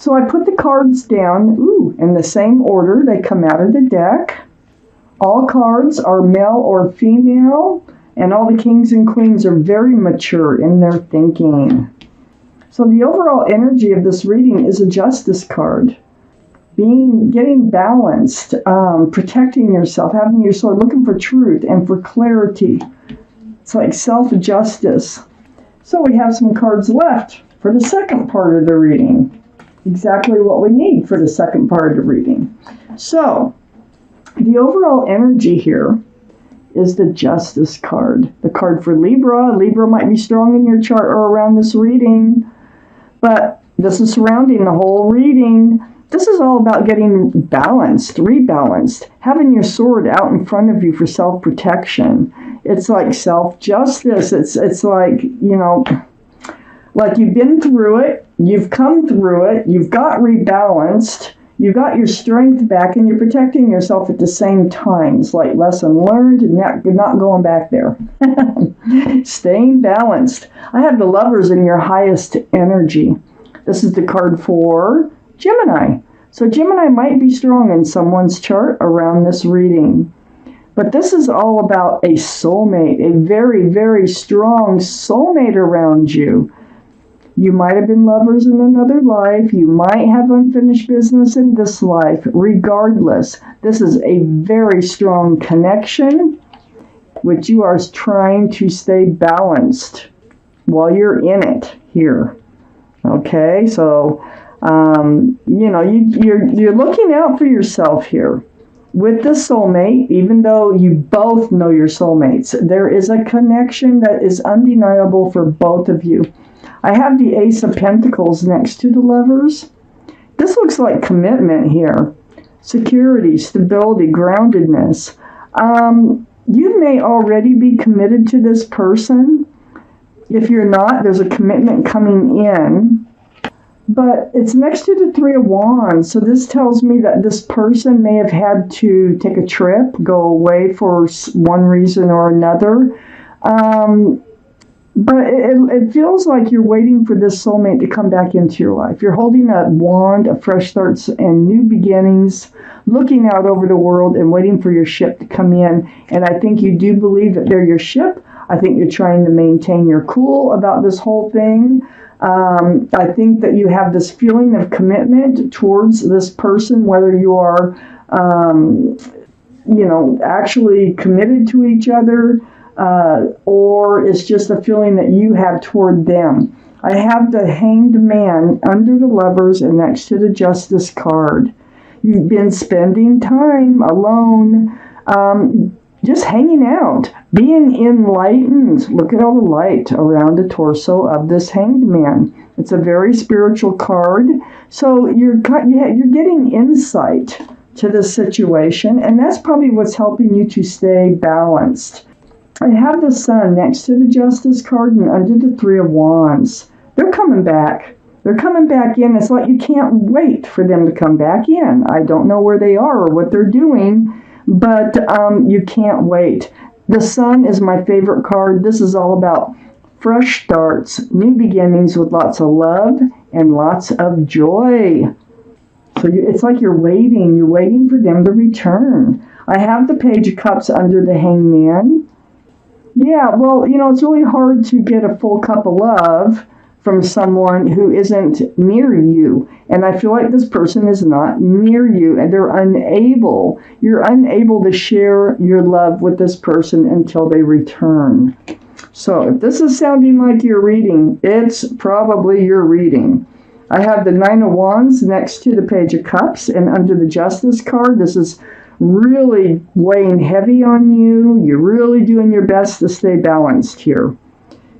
So I put the cards down, in the same order they come out of the deck. All cards are male or female, and all the kings and queens are very mature in their thinking. So the overall energy of this reading is a Justice card. Getting balanced, protecting yourself, having your sword, looking for truth and for clarity. It's like self-justice. So we have some cards left for the second part of the reading. Exactly what we need for the second part of the reading. So, the overall energy here is the Justice card. The card for Libra. Libra might be strong in your chart or around this reading, but this is surrounding the whole reading. This is all about getting balanced, rebalanced, having your sword out in front of you for self-protection. It's like self-justice. It's like, like you've been through it, you've come through it, you've got rebalanced, you got your strength back, and you're protecting yourself at the same time. It's like lesson learned, and you're not going back there. Staying balanced. I have the Lovers in your highest energy. This is the card for Gemini. So Gemini might be strong in someone's chart around this reading. But this is all about a soulmate, a very, very strong soulmate around you. You might have been lovers in another life. You might have unfinished business in this life. Regardless, this is a very strong connection, which you are trying to stay balanced while you're in it here. Okay, so, you're looking out for yourself here. With the soulmate, even though you both know your soulmates, there is a connection that is undeniable for both of you. I have the Ace of Pentacles next to the Lovers. This looks like commitment here. Security, stability, groundedness. You may already be committed to this person. If you're not, there's a commitment coming in. But it's next to the Three of Wands, so this tells me that this person may have had to take a trip, go away for one reason or another. But it feels like you're waiting for this soulmate to come back into your life. You're holding a wand of fresh starts and new beginnings, looking out over the world and waiting for your ship to come in. And I think you do believe that they're your ship. I think you're trying to maintain your cool about this whole thing. I think that you have this feeling of commitment towards this person, whether you are, actually committed to each other, or it's just a feeling that you have toward them. I have the Hanged Man under the Lovers and next to the Justice card. You've been spending time alone, just hanging out, being enlightened. Look at all the light around the torso of this Hanged Man. It's a very spiritual card. So you're getting insight to this situation, and that's probably what's helping you to stay balanced. I have the Sun next to the Justice card and under the Three of Wands. They're coming back. They're coming back in. It's like you can't wait for them to come back in. I don't know where they are or what they're doing, but you can't wait. The Sun is my favorite card. This is all about fresh starts, new beginnings with lots of love and lots of joy. So it's like you're waiting for them to return. I have the Page of Cups under the Hanged Man. Yeah, well, it's really hard to get a full cup of love from someone who isn't near you. And I feel like this person is not near you, and you're unable to share your love with this person until they return. So if this is sounding like your reading, it's probably your reading. I have the Nine of Wands next to the Page of Cups, and under the Justice card, this is really weighing heavy on you. You're really doing your best to stay balanced here.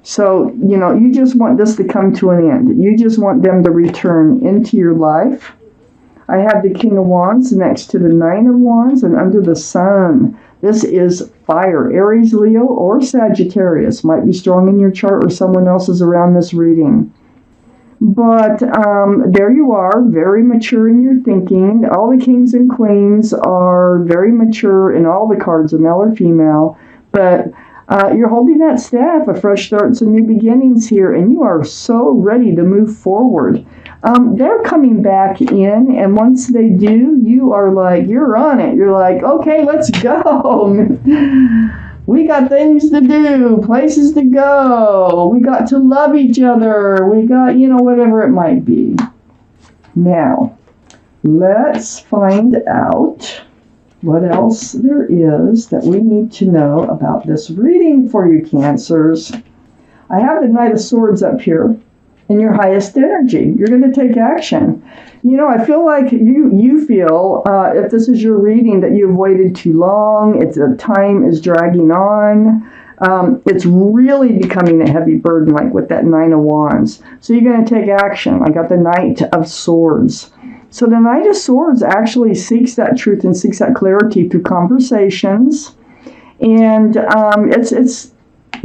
So, you just want this to come to an end. You just want them to return into your life. I have the King of Wands next to the Nine of Wands and under the Sun. This is fire. Aries, Leo, or Sagittarius. Might be strong in your chart or someone else's around this reading. But there you are, very mature in your thinking. All the kings and queens are very mature, and all the cards are male or female. But You're holding that staff of fresh starts and new beginnings here, and you are so ready to move forward. They're coming back in, and once they do, you are like, you're on it. You're like, okay, let's go. We got things to do, places to go. We got to love each other. We got, whatever it might be. Now, let's find out what else there is that we need to know about this reading for you, Cancers. I have the Knight of Swords up here in your highest energy. You're going to take action. I feel like you feel, if this is your reading, that you've waited too long. The time is dragging on. It's really becoming a heavy burden, like with that Nine of Wands. So you're going to take action. I got the Knight of Swords. So the Knight of Swords actually seeks that truth and seeks that clarity through conversations. And it's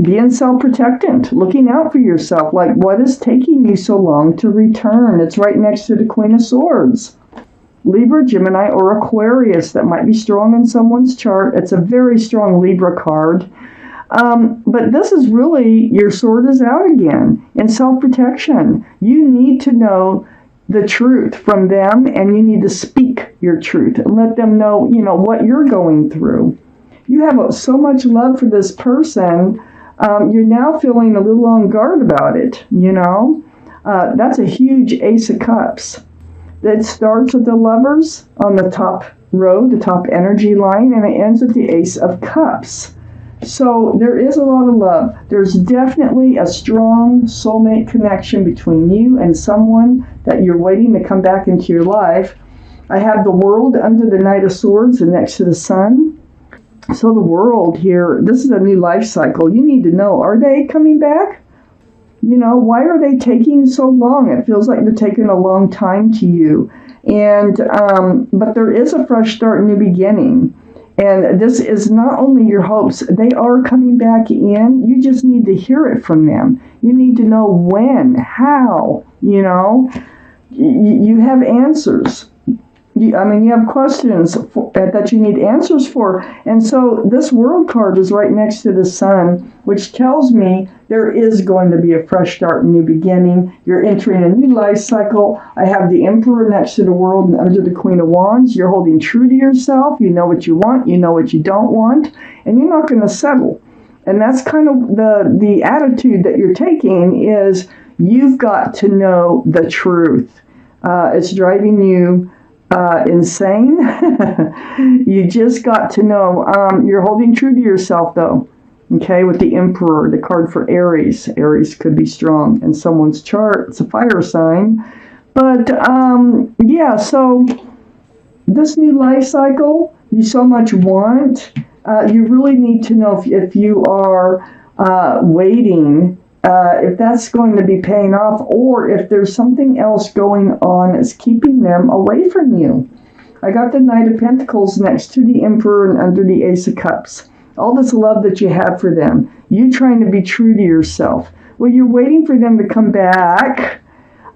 being self-protectant, looking out for yourself. Like, what is taking you so long to return? It's right next to the Queen of Swords. Libra, Gemini, or Aquarius. That might be strong in someone's chart. It's a very strong Libra card. But this is really, your sword is out again in self-protection. You need to know the truth from them, and you need to speak your truth and let them know, what you're going through. You have so much love for this person. You're now feeling a little on guard about it, That's a huge Ace of Cups. It starts with the Lovers on the top row, the top energy line, and it ends with the Ace of Cups. So there is a lot of love. There's definitely a strong soulmate connection between you and someone that you're waiting to come back into your life. I have the World under the Knight of Swords and next to the Sun. So the World here, this is a new life cycle. You need to know, are they coming back? Why are they taking so long? It feels like they're taking a long time to you. And but there is a fresh start, new beginning. And this is not only your hopes, they are coming back in. You just need to hear it from them. You need to know when, how, you have answers. You have questions that you need answers for. And so this World card is right next to the Sun, which tells me there is going to be a fresh start, new beginning. You're entering a new life cycle. I have the Emperor next to the World and under the Queen of Wands. You're holding true to yourself. You know what you want. You know what you don't want. And you're not going to settle. And that's kind of the attitude that you're taking is you've got to know the truth. It's driving you insane. You just got to know. You're holding true to yourself, though. Okay, with the Emperor, the card for Aries. Aries could be strong in someone's chart. It's a fire sign. But, so this new life cycle you so much want, you really need to know if you are waiting, if that's going to be paying off, or if there's something else going on that's keeping them away from you. I got the Knight of Pentacles next to the Emperor and under the Ace of Cups. All this love that you have for them. You trying to be true to yourself. Well, you're waiting for them to come back.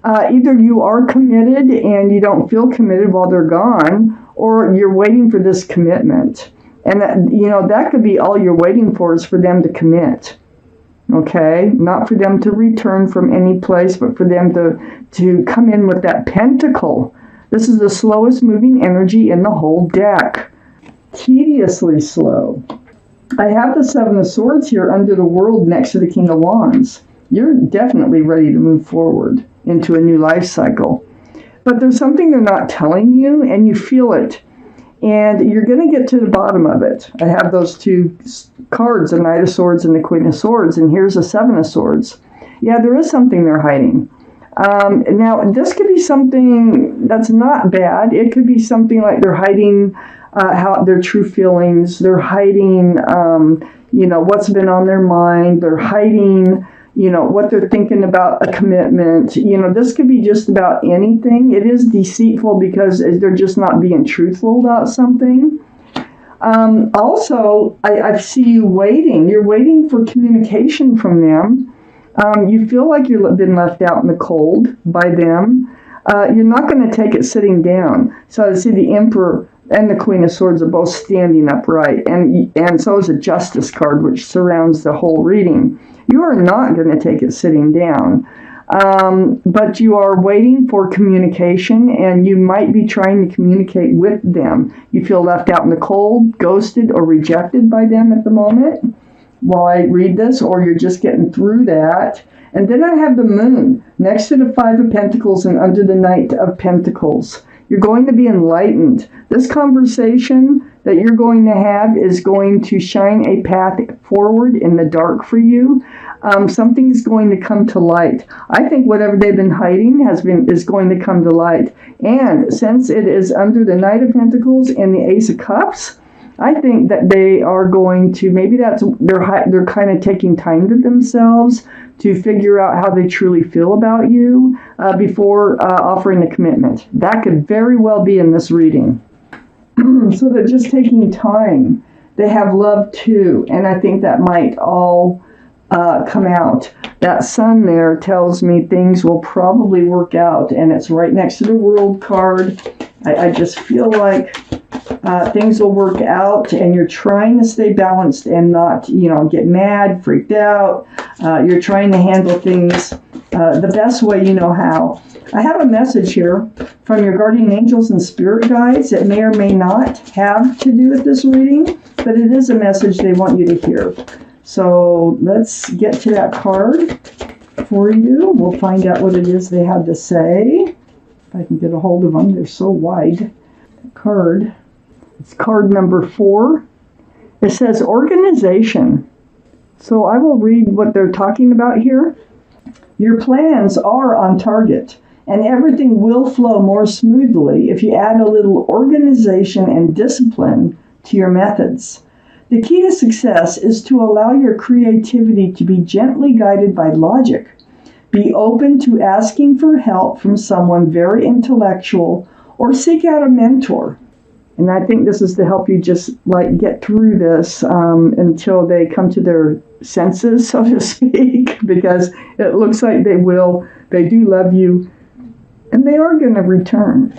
Either you are committed and you don't feel committed while they're gone, or you're waiting for this commitment. And that could be all you're waiting for is for them to commit. Okay? Not for them to return from any place, but for them to come in with that pentacle. This is the slowest moving energy in the whole deck. Tediously slow. I have the Seven of Swords here under the World next to the King of Wands. You're definitely ready to move forward into a new life cycle. But there's something they're not telling you, and you feel it. And you're going to get to the bottom of it. I have those two cards, the Knight of Swords and the Queen of Swords, and here's the Seven of Swords. Yeah, there is something they're hiding. Now, this could be something that's not bad. It could be something like they're hiding how their true feelings. They're hiding, what's been on their mind. They're hiding, what they're thinking about a commitment. This could be just about anything. It is deceitful because they're just not being truthful about something. Also, I see you waiting. You're waiting for communication from them. You feel like you've been left out in the cold by them. You're not going to take it sitting down. So I see the Emperor and the Queen of Swords are both standing upright, and so is a Justice card, which surrounds the whole reading. You are not going to take it sitting down, but you are waiting for communication, and you might be trying to communicate with them. You feel left out in the cold, ghosted, or rejected by them at the moment while I read this, or you're just getting through that. And then I have the Moon next to the Five of Pentacles and under the Knight of Pentacles. You're going to be enlightened. This conversation that you're going to have is going to shine a path forward in the dark for you. Something's going to come to light. I think whatever they've been hiding is going to come to light. And since it is under the Knight of Pentacles and the Ace of Cups, I think that they are going to, maybe they're kind of taking time to themselves to figure out how they truly feel about you before offering a commitment. That could very well be in this reading. So they're just taking time. They have love too, and I think that might all come out. That Sun there tells me things will probably work out, and it's right next to the World card. I just feel like things will work out, and you're trying to stay balanced and not, get mad, freaked out. You're trying to handle things the best way you know how. I have a message here from your guardian angels and spirit guides. It may or may not have to do with this reading, but it is a message they want you to hear. So let's get to that card for you. We'll find out what it is they have to say. If I can get a hold of them, they're so wide. Card. It's card number 4. It says organization. So I will read what they're talking about here. Your plans are on target, and everything will flow more smoothly if you add a little organization and discipline to your methods. The key to success is to allow your creativity to be gently guided by logic. Be open to asking for help from someone very intellectual, or seek out a mentor. And I think this is to help you just get through this until they come to their senses, so to speak, because it looks like they will. They do love you, and they are going to return.